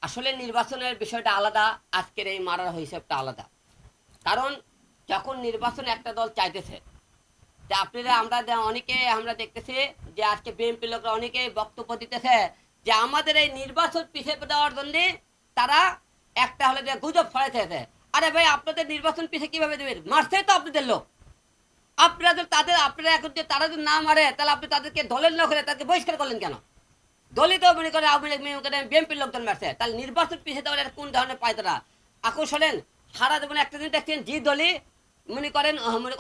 আসলে নির্বাচনের বিষয়টা আলাদা, আজকের এই মারার হিসাবটা আলাদা। কারণ যখন নির্বাচনে একটা দল চাইতেছে যে আপনারা অনেকে আমরা দেখতেছি যে আজকে বিএনপি লোকরা অনেকেই বক্তব্য দিতেছে যে আমাদের এই নির্বাচন পিছিয়ে দেওয়ার জন্য তারা একটা হলে যে গুজব ছড়াইতেছে। আরে ভাই, আপনাদের নির্বাচন পিছিয়ে কিভাবে দেবেন? মারছে তো আপনাদের লোক। আপনারা যদি তাদের আপনারা এখন যে তারা যদি না মারে, তাহলে আপনি তাদেরকে দলের লোক হলে তাদেরকে বহিষ্কার করলেন কেন? দলিত মনে করে আওয়ামী লীগ মনে করে বিএনপির লোকজন মারছে, তাহলে নির্বাচন পিছিয়ে দেওয়ার কোন ধরনের পায় তারা? আকর্ষণ শোনেন, সারা জীবনে একটা দিন দেখছেন যে দলই মনে করেন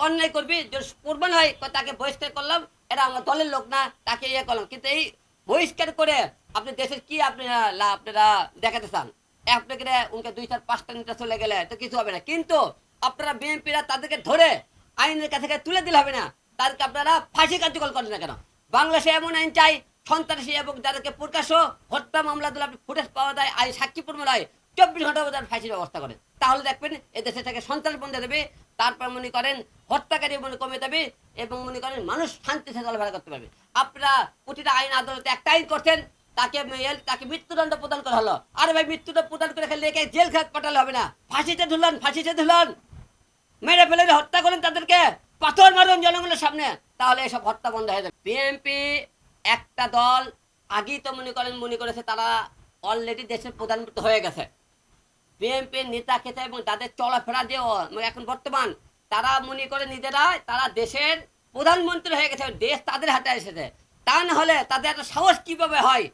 অন্যায় করবি যদি প্রমাণ হয় তাকে বহিষ্কার করলাম, এটা আমার দলের লোক না, তাকে ইয়ে করলাম। কিন্তু এই বহিষ্কার করে আপনি দেশের কি আপনারা দেখাতে চান? আপনাকে উনকে 2-4-5টা নেতা চলে গেলে তো কিছু হবে না, কিন্তু আপনারা বিএনপিরা তাদেরকে ধরে আইনের কাছে তুলে দিলে হবে না, তাদেরকে আপনারা ফাঁসি কার্যকর করেন না কেন? বাংলাদেশে এমন আইন চাই সন্ত্রাসী এবং যাদেরকে প্রকাশ্য হত্যা মামলা দিলে আপনি ফুটেজ পাওয়া যায়, আই সাক্ষী প্রমাণ হয়, 24 ঘন্টার মধ্যে ফাঁসির ব্যবস্থা করেন, তাহলে দেখবেন এদেশে থেকে সন্ত্রাস বন্ধ দেবে। তারপর মনে করেন হত্যাকারী কমে যাবে এবং মনে করেন মানুষ শান্তিতে চলাফেরা করতে পারবে। আপনারা প্রতিটা আইন আদালতে একটা আইন করছেন, তাকে মৃত্যুদণ্ড প্রদান করা হলো। আরে ভাই, মৃত্যুদণ্ড প্রদান করে খেলে জেল খাট পাঠালে হবে না, ফাঁসিতে ঝুলান, মেরে ফেলে হত্যা করেন তাদেরকে, পাথর মারুন জনগণের সামনে, তাহলে এসব হত্যা বন্ধ হয়ে যাবে। বিএনপি একটা দল আগেই তো মনে করেছে তারা অলরেডি দেশের প্রধানমন্ত্রী হয়ে গেছে। বিএনপির নেতা খেতে এবং তাদের চলাফেরা যে এখন বর্তমান, তারা মনে করে নিজেরা তারা দেশের প্রধানমন্ত্রী হয়ে গেছে, দেশ তাদের হাতে এসেছে। তা না হলে তাদের একটা সাহস কিভাবে হয়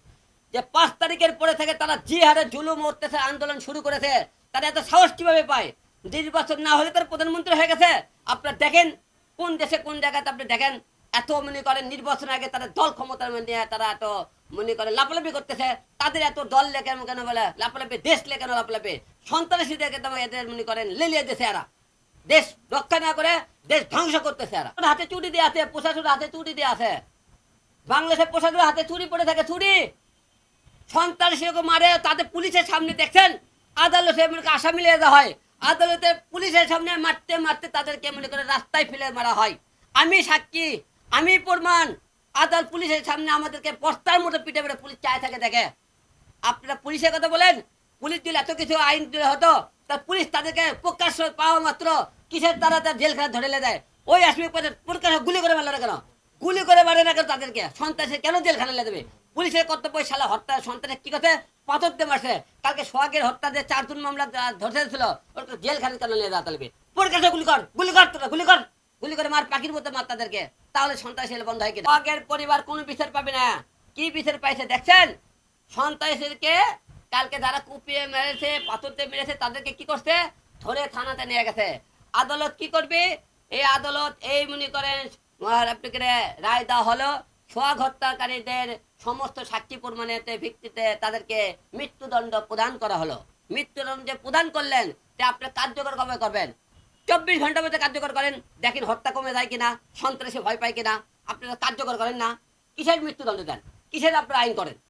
যে 5 তারিখের পরে থেকে তারা যে হারে জুলুম উঠতেছে, আন্দোলন শুরু করেছে, তারা এত সাহস কিভাবে পায়? নির্বাচন না হলে তার প্রধানমন্ত্রী হয়ে গেছে। আপনারা দেখেন কোন দেশে কোন জায়গাতে আপনি দেখেন এত মনে করেন নির্বাচন আগে তারা দল ক্ষমতার নিয়ে তারা এত মনে করে লাফালাফি করতেছে। তাদের এত দল লেখেন কেন বলে লাফালাফি, দেশ লেখেন লাফালাফি, সন্ত্রাসীদেরকে এদের মনে করেন লেলিয়ে দিয়েছে। এরা দেশ রক্ষা না করে দেশ ধ্বংস করতেছে। এরা হাতে চুরি দিয়ে আছে, প্রশাসনের হাতে চুরি দিয়ে আছে। বাংলাদেশের প্রশাসনের হাতে চুরি পড়ে থাকে, চুরি। সন্ত্রাসীকে মারে তাদের পুলিশের সামনে দেখছেন, আদালতে আসামি নিয়ে যাওয়া হয়, আদালতে পুলিশের সামনে মারতে মারতে তাদেরকে মনে করে রাস্তায় ফেলে মারা হয়। আমি সাক্ষী, আমি প্রমাণ। আদালত পুলিশের সামনে আমাদেরকে বস্তার মতো পিটে পিটে পুলিশ চায় থাকে দেখে। আপনারা পুলিশের কথা বলেন, পুলিশ দিলে এত কিছু আইন দিলে হতো, তা পুলিশ তাদেরকে প্রকাশ্য পাওয়া মাত্র কিসের তারা তার জেলখানা ধরে দেয়? ওই আসামি প্রকাশ্য গুলি করে মারলো না কেন? গুলি করে মারে না কেন তাদেরকে? সন্ত্রাসী কেন জেলখানা দেবে? পুলিশের কর্তব্য শালা হত্যা সন্ত্রাসী কি কথা পাথর দিয়ে মারছে। কালকে সোহাগের হত্যা যে 4 জন মামলা ধরতে ছিল, ওর জেলখানা কেন নিয়ে যাওয়া তাহলে? প্রকাশ্য গুলি করে মার, পাখির মতো মার তাদেরকে, তাহলে সন্ত্রাসী বন্ধ হয় কিনা? সোহাগের পরিবার কোনো বিচার পাবে না। কি বিচার পাইছে দেখছেন? সন্ত্রাসীদেরকে কালকে যারা কুপিয়ে মেরেছে, পাথর দিয়ে মেরেছে, তাদেরকে কি করছে? ধরে থানাতে নিয়ে গেছে। আদালত কি করবে? এই আদালত এই মনে করেন আপনাকে রায় দেওয়া হলো, সোহাগ হত্যাকারীদের সমস্ত সাক্ষী প্রমাণের ভিত্তিতে তাদেরকে মৃত্যুদণ্ড প্রদান করা হলো। মৃত্যুদণ্ড যে প্রদান করলেন, তা আপনি কার্যকর কবে করবেন? 24 ঘন্টার মধ্যে কার্যকর করেন, দেখেন হত্যা কমে যায় কিনা, সন্ত্রাসী ভয় পায় কিনা। আপনারা কার্যকর করেন না, কিসের মৃত্যুদণ্ড দেন? কিসের আপনারা আইন করেন?